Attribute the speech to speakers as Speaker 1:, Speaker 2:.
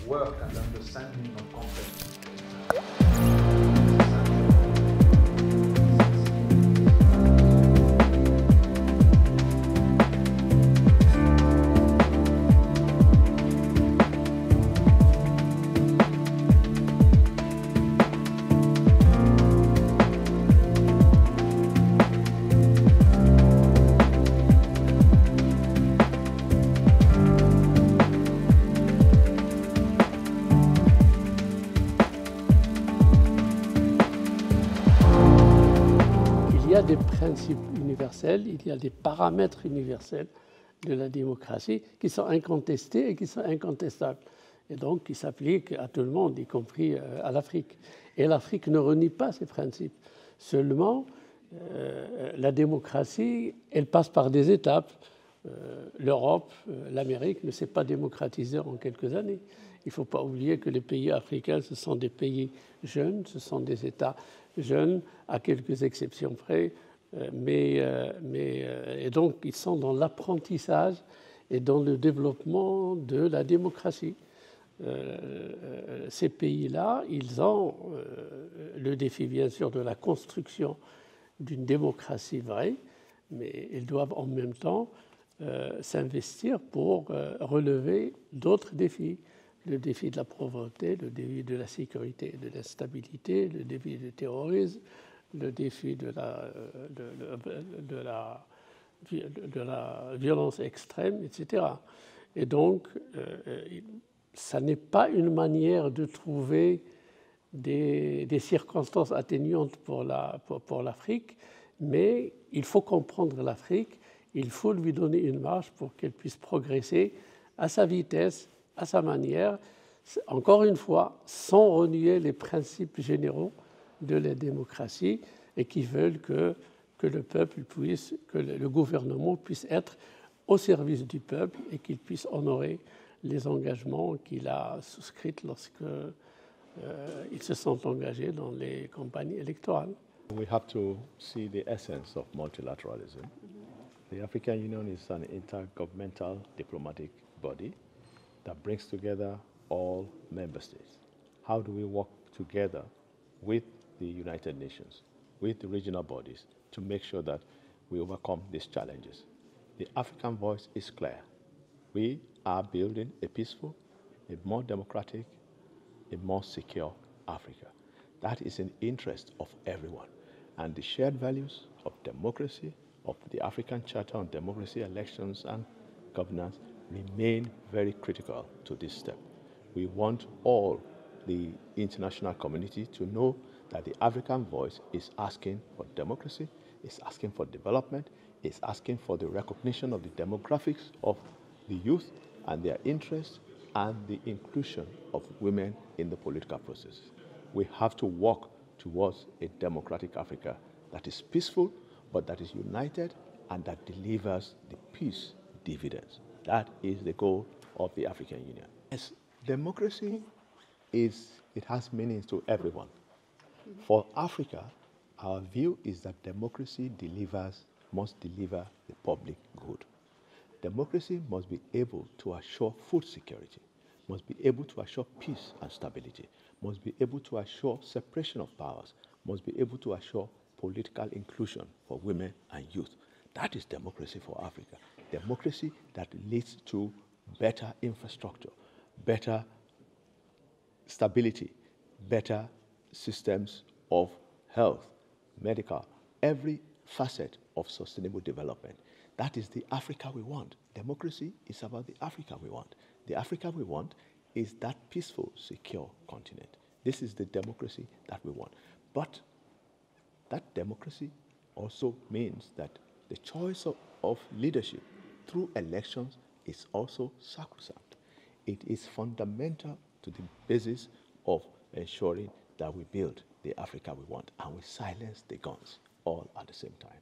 Speaker 1: work and understanding of concepts.
Speaker 2: Il y a des principes universels, il y a des paramètres universels de la démocratie qui sont incontestés et qui sont incontestables, et donc qui s'appliquent à tout le monde, y compris à l'Afrique. Et l'Afrique ne renie pas ces principes. Seulement, la démocratie, elle passe par des étapes. L'Europe, l'Amérique ne s'est pas démocratisée en quelques années. Il ne faut pas oublier que les pays africains, ce sont des pays jeunes, ce sont des États jeunes, à quelques exceptions près, et donc ils sont dans l'apprentissage et dans le développement de la démocratie. Ces pays-là, ils ont le défi, bien sûr, de la construction d'une démocratie vraie, mais ils doivent en même temps s'investir pour relever d'autres défis. Le défi de la pauvreté, le défi de la sécurité et de la stabilité, le défi du terrorisme, le défi de la violence extrême, etc. Et donc, ça n'est pas une manière de trouver des circonstances atténuantes pour l'Afrique, mais il faut comprendre l'Afrique, il faut lui donner une marge pour qu'elle puisse progresser à sa vitesse, à sa manière, encore une fois, sans renier les principes généraux de la démocratie et qui veulent que le peuple puisse, que le gouvernement puisse être au service du peuple et qu'il puisse honorer les engagements qu'il a souscrits lorsqu'ils se sont engagés dans les campagnes électorales.
Speaker 3: We have to see the essence of multilateralism. The African Union is an intergovernmental diplomatic body that brings together all member states. How do we work together with the United Nations, with the regional bodies, to make sure that we overcome these challenges? The African voice is clear. We are building a peaceful, a more democratic, a more secure Africa. That is in the interest of everyone. And the shared values of democracy, of the African Charter on Democracy, Elections, and Governance remain very critical to this step. We want all the international community to know that the African voice is asking for democracy, is asking for development, is asking for the recognition of the demographics of the youth and their interests and the inclusion of women in the political process. We have to work towards a democratic Africa that is peaceful, but that is united and that delivers the peace dividends. That is the goal of the African Union. Yes, democracy it has meanings to everyone. For Africa, our view is that democracy must deliver the public good. Democracy must be able to assure food security, must be able to assure peace and stability, must be able to assure separation of powers, must be able to assure political inclusion for women and youth. That is democracy for Africa. Democracy that leads to better infrastructure, better stability, better systems of health, medical, every facet of sustainable development. That is the Africa we want. Democracy is about the Africa we want. The Africa we want is that peaceful, secure continent. This is the democracy that we want. But that democracy also means that the choice of leadership through elections is also sacrosanct. It is fundamental to the basis of ensuring that we build the Africa we want and we silence the guns all at the same time.